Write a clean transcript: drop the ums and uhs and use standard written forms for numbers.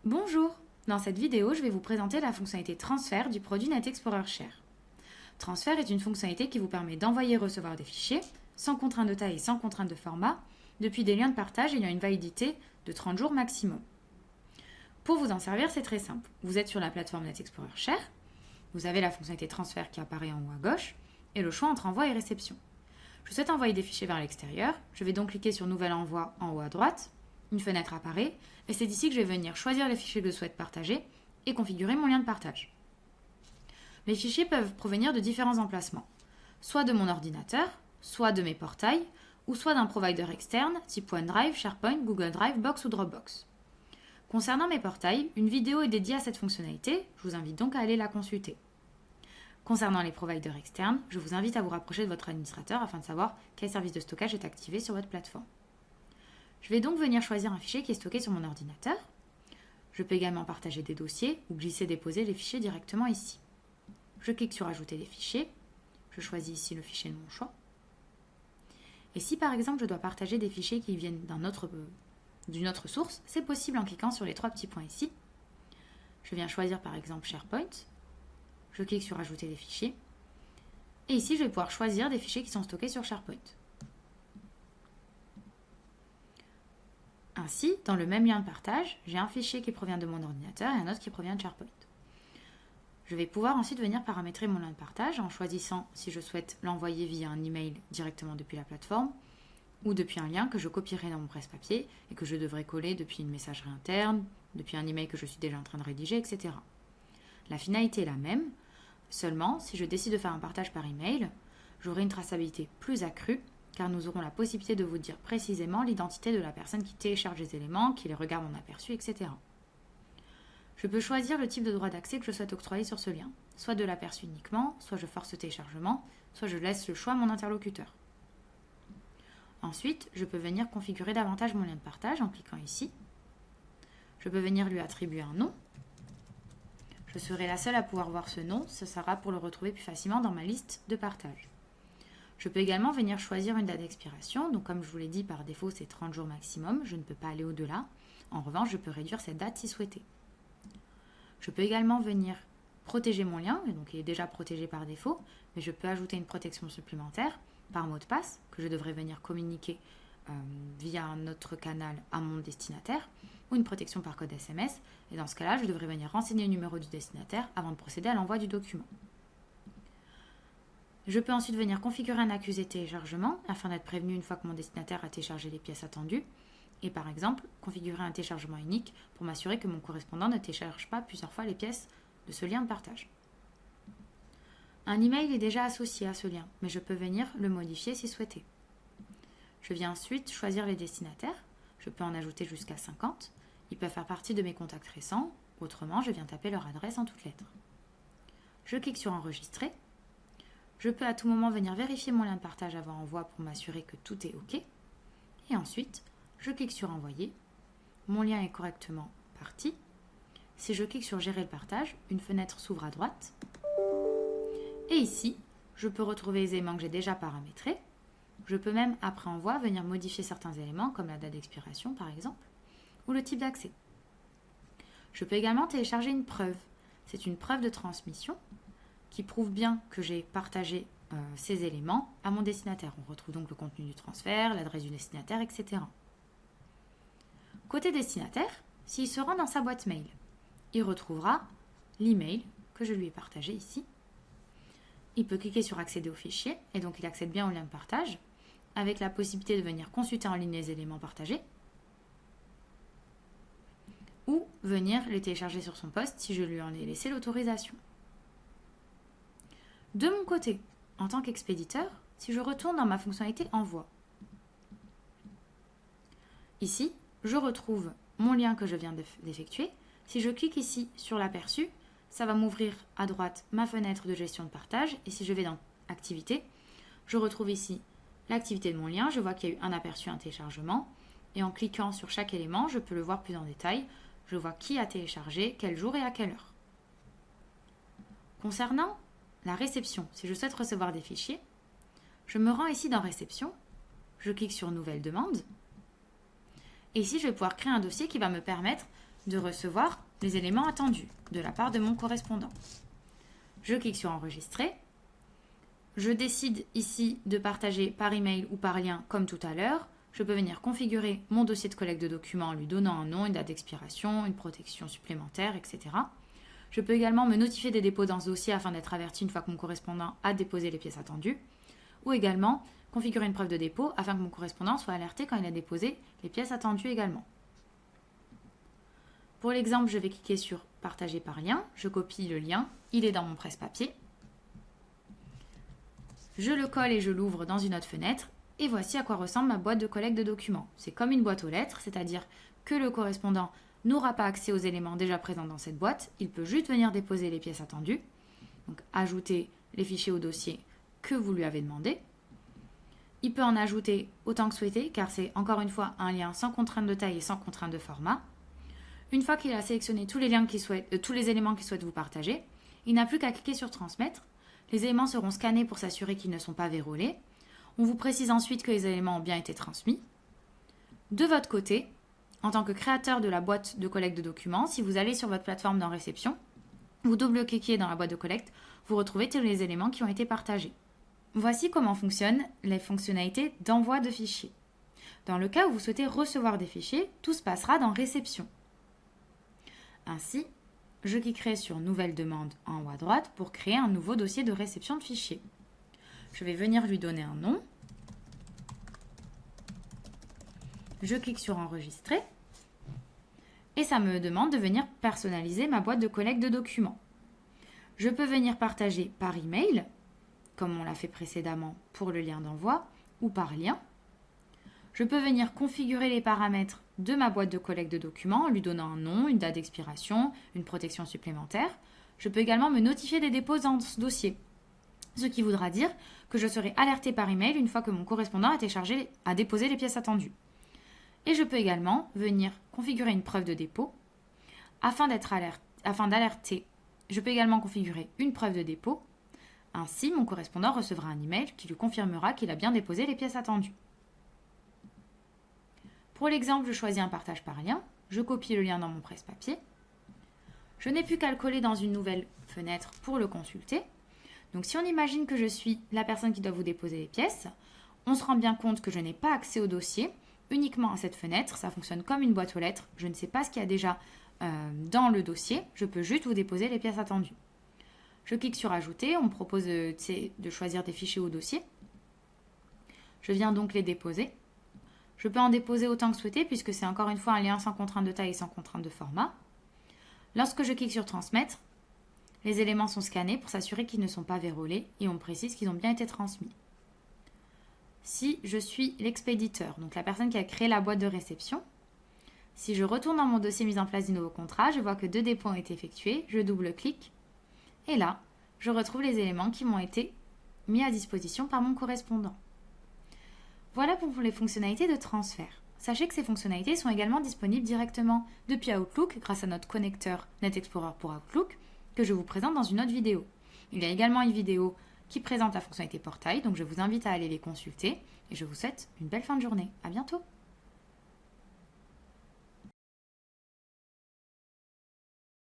Bonjour! Dans cette vidéo, je vais vous présenter la fonctionnalité transfert du produit NetExplorer Share. Transfert est une fonctionnalité qui vous permet d'envoyer et recevoir des fichiers, sans contrainte de taille et sans contrainte de format, depuis des liens de partage ayant une validité de 30 jours maximum. Pour vous en servir, c'est très simple. Vous êtes sur la plateforme NetExplorer Share, vous avez la fonctionnalité transfert qui apparaît en haut à gauche, et le choix entre envoi et réception. Je souhaite envoyer des fichiers vers l'extérieur, je vais donc cliquer sur Nouvel envoi en haut à droite, une fenêtre apparaît, et c'est ici que je vais venir choisir les fichiers que je souhaite partager et configurer mon lien de partage. Les fichiers peuvent provenir de différents emplacements, soit de mon ordinateur, soit de mes portails, ou soit d'un provider externe type OneDrive, SharePoint, Google Drive, Box ou Dropbox. Concernant mes portails, une vidéo est dédiée à cette fonctionnalité, je vous invite donc à aller la consulter. Concernant les providers externes, je vous invite à vous rapprocher de votre administrateur afin de savoir quel service de stockage est activé sur votre plateforme. Je vais donc venir choisir un fichier qui est stocké sur mon ordinateur. Je peux également partager des dossiers ou glisser-déposer les fichiers directement ici. Je clique sur Ajouter des fichiers. Je choisis ici le fichier de mon choix. Et si par exemple je dois partager des fichiers qui viennent d'une autre source, c'est possible en cliquant sur les trois petits points ici. Je viens choisir par exemple SharePoint. Je clique sur Ajouter des fichiers. Et ici, je vais pouvoir choisir des fichiers qui sont stockés sur SharePoint. Ainsi, dans le même lien de partage, j'ai un fichier qui provient de mon ordinateur et un autre qui provient de SharePoint. Je vais pouvoir ensuite venir paramétrer mon lien de partage en choisissant si je souhaite l'envoyer via un email directement depuis la plateforme ou depuis un lien que je copierai dans mon presse-papier et que je devrais coller depuis une messagerie interne, depuis un email que je suis déjà en train de rédiger, etc. La finalité est la même, seulement si je décide de faire un partage par email, j'aurai une traçabilité plus accrue car nous aurons la possibilité de vous dire précisément l'identité de la personne qui télécharge les éléments, qui les regarde en aperçu, etc. Je peux choisir le type de droit d'accès que je souhaite octroyer sur ce lien, soit de l'aperçu uniquement, soit je force le téléchargement, soit je laisse le choix à mon interlocuteur. Ensuite, je peux venir configurer davantage mon lien de partage en cliquant ici. Je peux venir lui attribuer un nom. Je serai la seule à pouvoir voir ce nom, ce sera pour le retrouver plus facilement dans ma liste de partage. Je peux également venir choisir une date d'expiration, donc comme je vous l'ai dit, par défaut c'est 30 jours maximum, je ne peux pas aller au-delà. En revanche, je peux réduire cette date si souhaité. Je peux également venir protéger mon lien, et donc il est déjà protégé par défaut, mais je peux ajouter une protection supplémentaire par mot de passe que je devrais venir communiquer via un autre canal à mon destinataire, ou une protection par code SMS, et dans ce cas-là, je devrais venir renseigner le numéro du destinataire avant de procéder à l'envoi du document. Je peux ensuite venir configurer un accusé de téléchargement afin d'être prévenu une fois que mon destinataire a téléchargé les pièces attendues, et par exemple, configurer un téléchargement unique pour m'assurer que mon correspondant ne télécharge pas plusieurs fois les pièces de ce lien de partage. Un email est déjà associé à ce lien, mais je peux venir le modifier si souhaité. Je viens ensuite choisir les destinataires, je peux en ajouter jusqu'à 50, ils peuvent faire partie de mes contacts récents, autrement je viens taper leur adresse en toutes lettres. Je clique sur Enregistrer. Je peux à tout moment venir vérifier mon lien de partage avant envoi pour m'assurer que tout est OK. Et ensuite, je clique sur Envoyer. Mon lien est correctement parti. Si je clique sur Gérer le partage, une fenêtre s'ouvre à droite. Et ici, je peux retrouver les éléments que j'ai déjà paramétrés. Je peux même, après envoi, venir modifier certains éléments, comme la date d'expiration par exemple, ou le type d'accès. Je peux également télécharger une preuve. C'est une preuve de transmission qui prouve bien que j'ai partagé ces éléments à mon destinataire. On retrouve donc le contenu du transfert, l'adresse du destinataire, etc. Côté destinataire, s'il se rend dans sa boîte mail, il retrouvera l'email que je lui ai partagé ici. Il peut cliquer sur accéder au fichier et donc il accède bien au lien de partage avec la possibilité de venir consulter en ligne les éléments partagés ou venir les télécharger sur son poste si je lui en ai laissé l'autorisation. De mon côté, en tant qu'expéditeur, si je retourne dans ma fonctionnalité Envoi, ici, je retrouve mon lien que je viens d'effectuer. Si je clique ici sur l'aperçu, ça va m'ouvrir à droite ma fenêtre de gestion de partage. Et si je vais dans Activité, je retrouve ici l'activité de mon lien. Je vois qu'il y a eu un aperçu, un téléchargement. Et en cliquant sur chaque élément, je peux le voir plus en détail. Je vois qui a téléchargé, quel jour et à quelle heure. Concernant la réception, si je souhaite recevoir des fichiers, je me rends ici dans Réception, je clique sur Nouvelle demande, et ici je vais pouvoir créer un dossier qui va me permettre de recevoir les éléments attendus de la part de mon correspondant. Je clique sur enregistrer. Je décide ici de partager par email ou par lien comme tout à l'heure. Je peux venir configurer mon dossier de collecte de documents en lui donnant un nom, une date d'expiration, une protection supplémentaire, etc. Je peux également me notifier des dépôts dans ce dossier afin d'être averti une fois que mon correspondant a déposé les pièces attendues. Ou également configurer une preuve de dépôt afin que mon correspondant soit alerté quand il a déposé les pièces attendues également. Pour l'exemple, je vais cliquer sur partager par lien. Je copie le lien, il est dans mon presse-papier. Je le colle et je l'ouvre dans une autre fenêtre. Et voici à quoi ressemble ma boîte de collecte de documents. C'est comme une boîte aux lettres, c'est-à-dire que le correspondant n'aura pas accès aux éléments déjà présents dans cette boîte. Il peut juste venir déposer les pièces attendues. Donc ajouter les fichiers au dossier que vous lui avez demandé. Il peut en ajouter autant que souhaité, car c'est encore une fois un lien sans contrainte de taille et sans contrainte de format. Une fois qu'il a sélectionné tous les éléments qu'il souhaite vous partager, il n'a plus qu'à cliquer sur transmettre. Les éléments seront scannés pour s'assurer qu'ils ne sont pas vérolés. On vous précise ensuite que les éléments ont bien été transmis. De votre côté, en tant que créateur de la boîte de collecte de documents, si vous allez sur votre plateforme dans réception, vous double-cliquez dans la boîte de collecte, vous retrouvez tous les éléments qui ont été partagés. Voici comment fonctionnent les fonctionnalités d'envoi de fichiers. Dans le cas où vous souhaitez recevoir des fichiers, tout se passera dans réception. Ainsi, je cliquerai sur Nouvelle demande en haut à droite pour créer un nouveau dossier de réception de fichiers. Je vais venir lui donner un nom. Je clique sur Enregistrer. Et ça me demande de venir personnaliser ma boîte de collecte de documents. Je peux venir partager par email, comme on l'a fait précédemment pour le lien d'envoi, ou par lien. Je peux venir configurer les paramètres de ma boîte de collecte de documents en lui donnant un nom, une date d'expiration, une protection supplémentaire. Je peux également me notifier des dépôts dans ce dossier. Ce qui voudra dire que je serai alerté par email une fois que mon correspondant a déposé les pièces attendues. Et je peux également venir configurer une preuve de dépôt. Afin d'alerter, je peux également configurer une preuve de dépôt. Ainsi, mon correspondant recevra un email qui lui confirmera qu'il a bien déposé les pièces attendues. Pour l'exemple, je choisis un partage par lien. Je copie le lien dans mon presse-papier. Je n'ai plus qu'à le coller dans une nouvelle fenêtre pour le consulter. Donc si on imagine que je suis la personne qui doit vous déposer les pièces, on se rend bien compte que je n'ai pas accès au dossier, uniquement à cette fenêtre. Ça fonctionne comme une boîte aux lettres. Je ne sais pas ce qu'il y a déjà dans le dossier. Je peux juste vous déposer les pièces attendues. Je clique sur Ajouter. On me propose de choisir des fichiers au dossier. Je viens donc les déposer. Je peux en déposer autant que souhaité puisque c'est encore une fois un lien sans contrainte de taille et sans contrainte de format. Lorsque je clique sur Transmettre, les éléments sont scannés pour s'assurer qu'ils ne sont pas vérolés et on me précise qu'ils ont bien été transmis. Si je suis l'expéditeur, donc la personne qui a créé la boîte de réception, si je retourne dans mon dossier mise en place du nouveau contrat, je vois que 2 dépôts ont été effectués, je double-clique et là, je retrouve les éléments qui m'ont été mis à disposition par mon correspondant. Voilà pour les fonctionnalités de transfert. Sachez que ces fonctionnalités sont également disponibles directement depuis Outlook grâce à notre connecteur NetExplorer pour Outlook que je vous présente dans une autre vidéo. Il y a également une vidéo qui présente la fonctionnalité portail, donc je vous invite à aller les consulter et je vous souhaite une belle fin de journée. À bientôt!